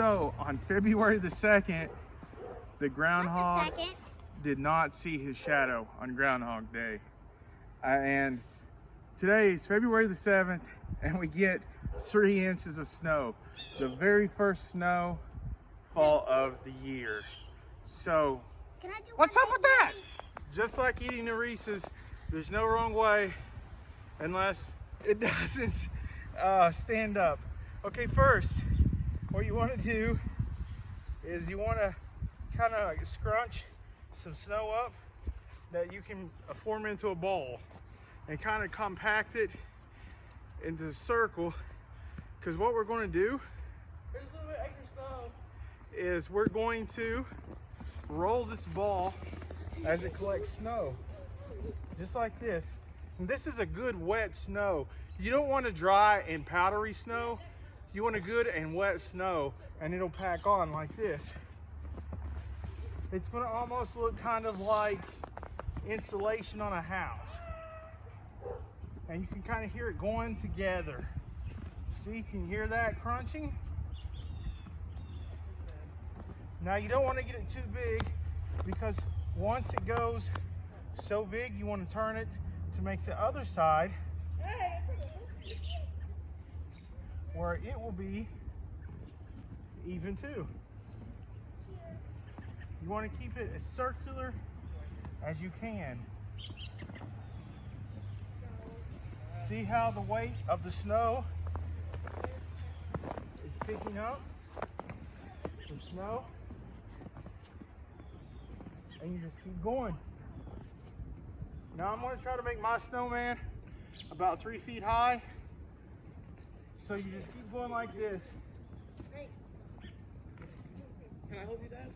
So on February the 2nd, the groundhog did not see his shadow on Groundhog Day. And today is February the 7th, and we get 3 inches of snow. The very first snowfall of the year. So, what's up with that? Just like eating the Reese's, there's no wrong way unless it doesn't stand up. Okay, first, what you want to do is you want to kind of scrunch some snow up that you can form into a ball and kind of compact it into a circle, because what we're going to do is we're going to roll this ball as it collects snow, just like this. And this is a good wet snow. You don't want a dry and powdery snow. You want a good and wet snow, and it'll pack on like this. It's going to almost look kind of like insulation on a house. And you can kind of hear it going together. See, can you hear that crunching? Now you don't want to get it too big, because once it goes so big, you want to turn it to make the other side where it will be even too. You want to keep it as circular as you can. See how the weight of the snow is picking up the snow, and you just keep going. Now I'm going to try to make my snowman about 3 feet high. So you just keep going like this. Can I help you, Dad?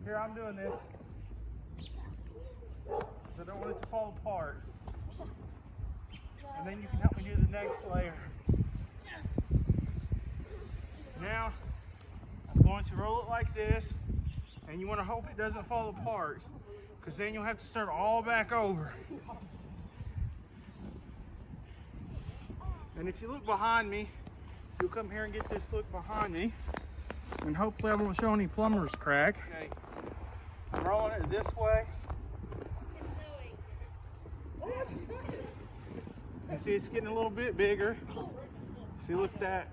Here, I'm doing this. So I don't want it to fall apart. And then you can help me do the next layer. Now, I'm going to roll it like this, and you want to hope it doesn't fall apart, because then you'll have to start all back over. And if you look behind me, you'll come here and get this look behind me, and hopefully I won't show any plumber's crack. Okay. I'm rolling it this way. And see, it's getting a little bit bigger. See, look at that.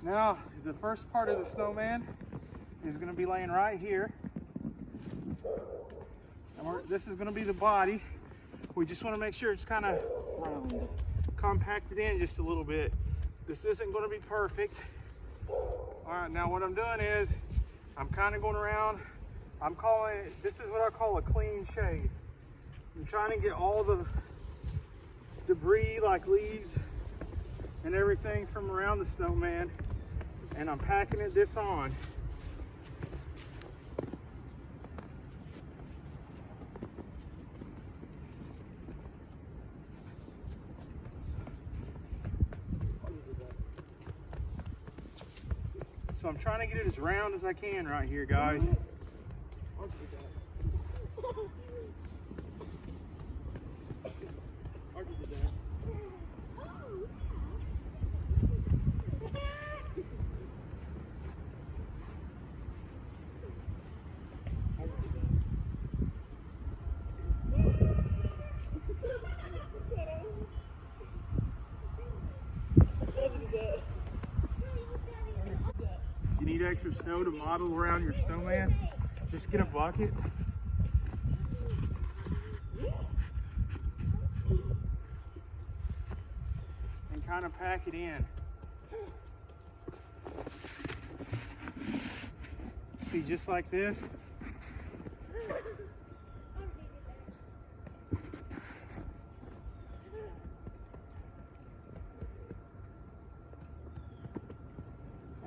Now, the first part of the snowman is going to be laying right here. And this is going to be the body. We just want to make sure it's kind of compacted in just a little bit. This isn't going to be perfect. All right, now what I'm doing is I'm kind of going around. I'm calling it, this is what I call a clean shade. I'm trying to get all the debris like leaves and everything from around the snowman, and I'm packing this on. So I'm trying to get it as round as I can right here, guys. You need extra snow to model around your snowman? Just get a bucket. And kind of pack it in. See, just like this.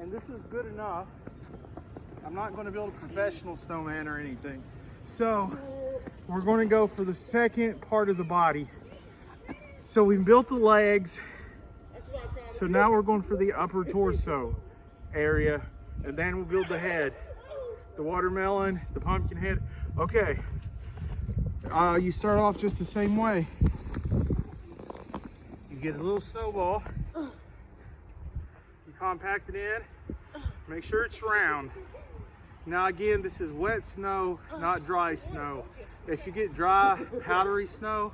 and this is good enough. I'm not going to build a professional snowman or anything. So we're going to go for the second part of the body. So we built the legs. So now we're going for the upper torso area, and then we'll build the head, the watermelon, the pumpkin head. Okay, you start off just the same way. You get a little snowball, you compact it in, make sure it's round. Now again, this is wet snow, not dry snow. If you get dry, powdery snow,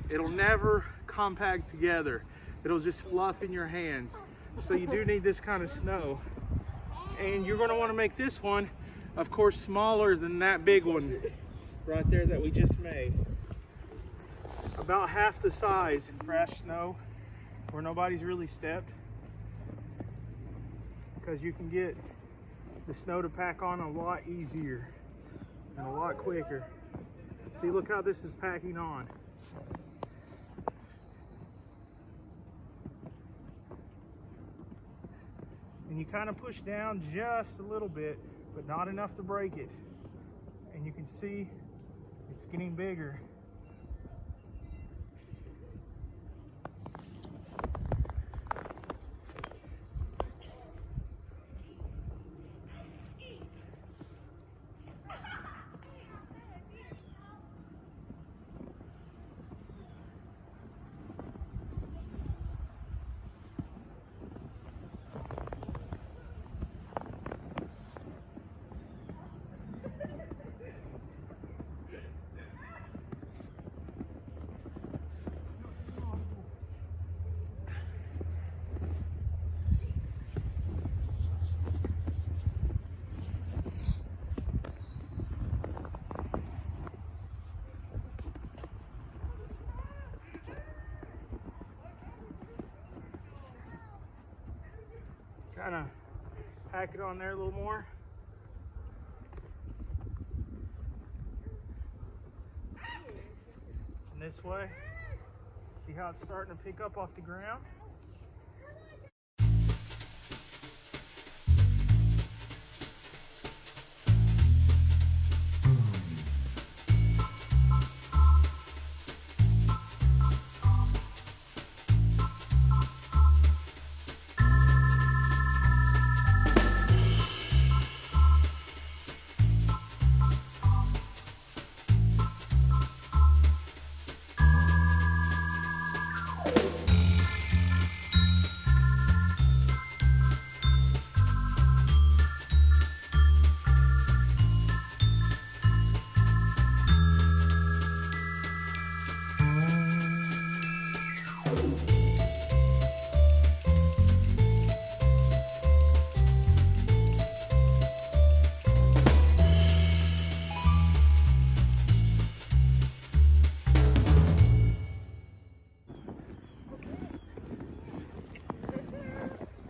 it'll never compact together. It'll just fluff in your hands. So you do need this kind of snow. And you're gonna wanna make this one, of course, smaller than that big one right there that we just made. About half the size in fresh snow where nobody's really stepped. Because you can get the snow to pack on a lot easier and a lot quicker. See, look how this is packing on. And you kind of push down just a little bit, but not enough to break it. And you can see it's getting bigger. Kind of pack it on there a little more. And this way, see how it's starting to pick up off the ground?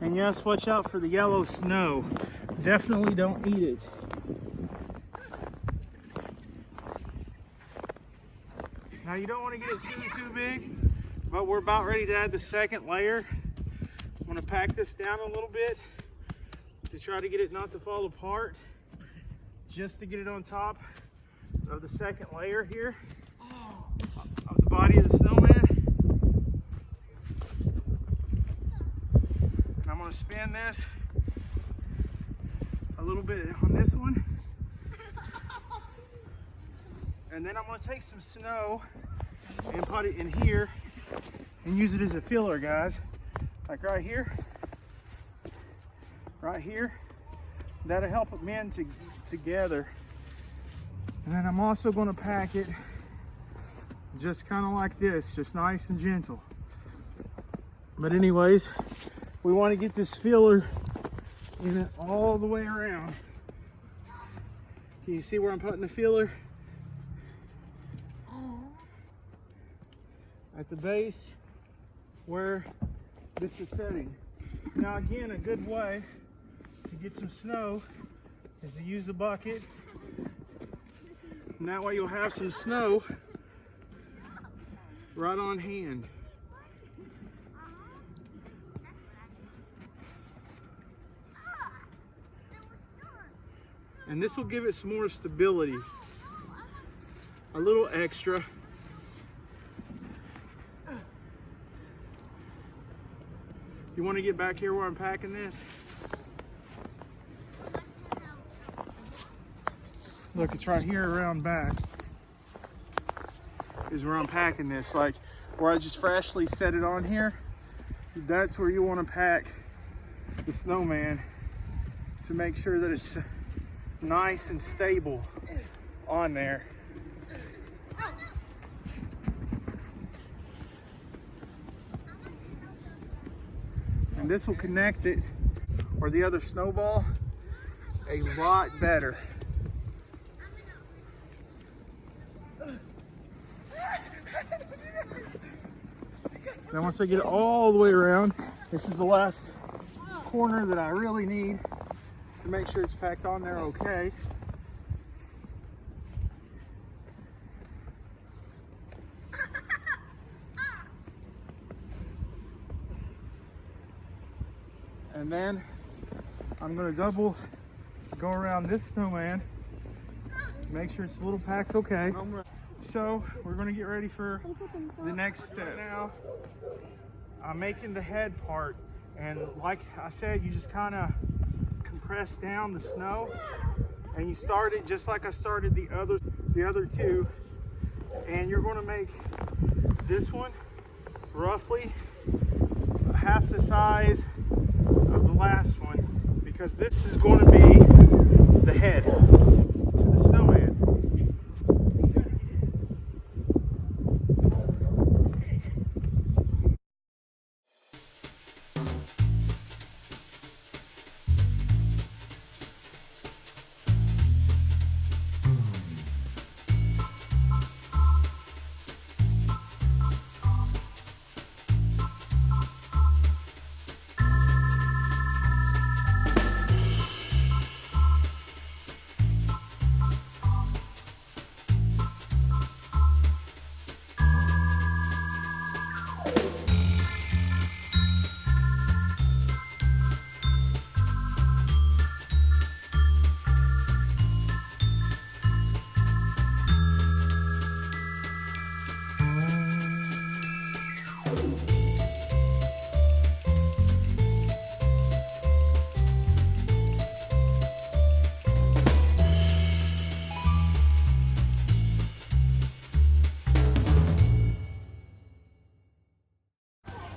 And yes, watch out for the yellow snow. Definitely don't eat it. Now you don't want to get it too big, but we're about ready to add the second layer. I'm going to pack this down a little bit to try to get it not to fall apart, just to get it on top of the second layer here of the body of the snowman. And I'm going to spin this a little bit on this one. And then I'm going to take some snow and put it in here and use it as a filler, guys. Like right here. Right here. That'll help it mend together. And then I'm also going to pack it just kind of like this, just nice and gentle. But anyways, we want to get this filler in it all the way around. Can you see where I'm putting the filler? At the base where this is setting. Now again, a good way to get some snow is to use a bucket. And that way you'll have some snow right on hand. And this will give it some more stability. A little extra. You want to get back here where I'm packing this? Look, it's right here around back is where I'm packing this. Like where I just freshly set it on here, that's where you want to pack the Snowman to make sure that it's nice and stable on there. And this will connect it or the other snowball a lot better. Then once I get it all the way around, this is the last corner that I really need to make sure it's packed on there okay. And then I'm going to double go around this Snowman, make sure it's a little packed okay. So we're going to get ready for the next step. Now I'm making the head part, and like I said, you just kind of compress down the snow, and you start it just like I started the other two, and you're going to make this one roughly half the size of the last one, because this is going to be the head to the Snowman.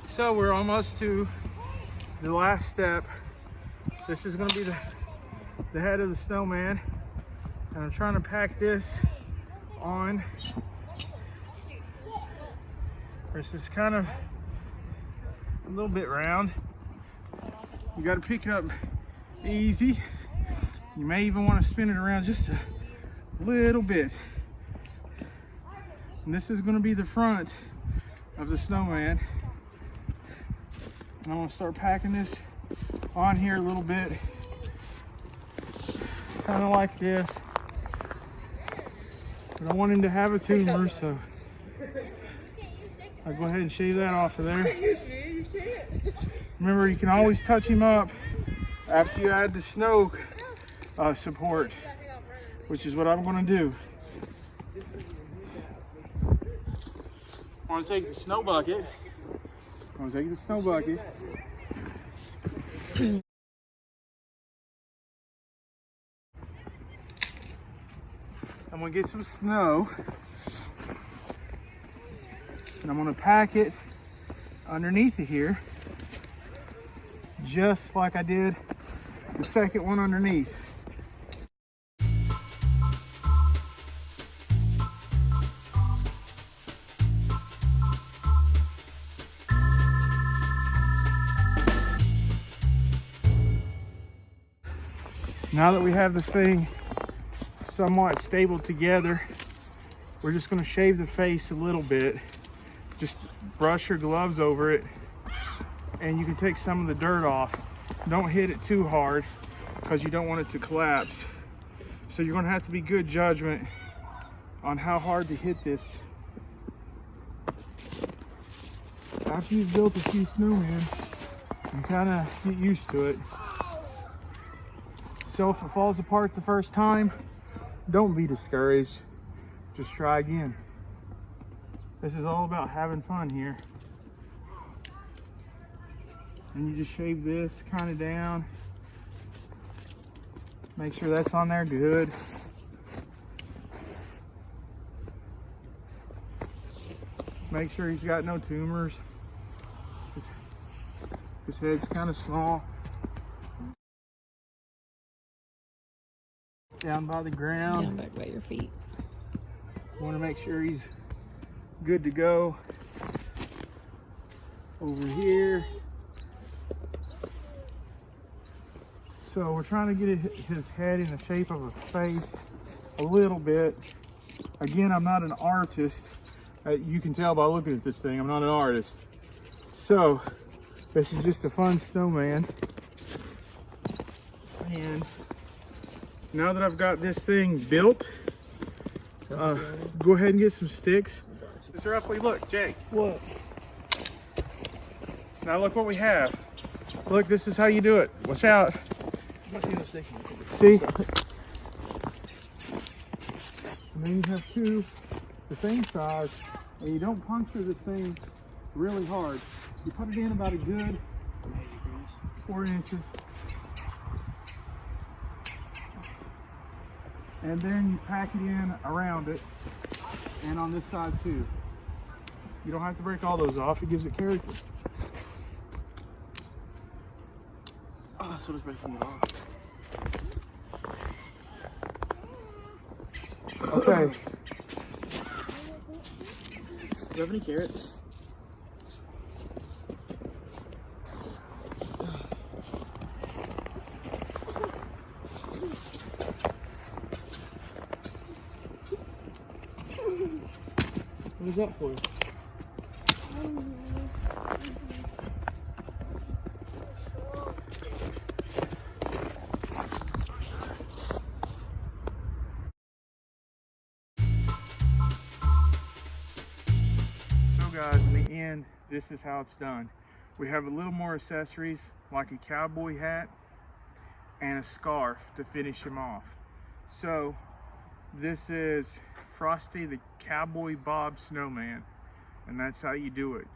So we're almost to the last step. This is going to be the head of the Snowman, and I'm trying to pack this on. This is kind of a little bit round. You got to pick it up easy. You may even want to spin it around just a little bit. And this is going to be the front of the Snowman. And I'm going to start packing this on here a little bit, kind of like this. But I want him to have a tumor, so I'll go ahead and shave that off of there. Remember, you can always touch him up after you add the snow support, which is what I'm going to do. I want to take the snow bucket. I'm gonna take the snow bucket. I'm gonna get some snow, and I'm gonna pack it underneath of here, just like I did the second one underneath. Now that we have this thing somewhat stable together, we're just going to shave the face a little bit. Just brush your gloves over it, and you can take some of the dirt off. Don't hit it too hard because you don't want it to collapse. So you're going to have to be good judgment on how hard to hit this. After you've built a few snowmen, you kind of get used to it. So if it falls apart the first time, don't be discouraged. Just try again. This is all about having fun here. And you just shave this kind of down. Make sure that's on there good. Make sure he's got no tumors. His head's kind of small. Down by the ground. Down back by your feet. Want to make sure he's good to go. Over here. So we're trying to get his head in the shape of a face a little bit. Again, I'm not an artist. You can tell by looking at this thing, I'm not an artist. So this is just a fun snowman. And now that I've got this thing built, go ahead and get some sticks. Just roughly look, Jake. What? Now look what we have. Look, this is how you do it. Watch out. See? And then you have two the same size, and you don't puncture this thing really hard. You put it in about a good 4 inches. And then you pack it in around it, and on this side too. You don't have to break all those off, it gives it character. Oh, so it's breaking it off. Okay. Do you have any carrots? What is that for? So guys, in the end, this is how it's done. We have a little more accessories like a cowboy hat and a scarf to finish him off. So this is Frosty the Cowboy Bob Snowman, and that's how you do it.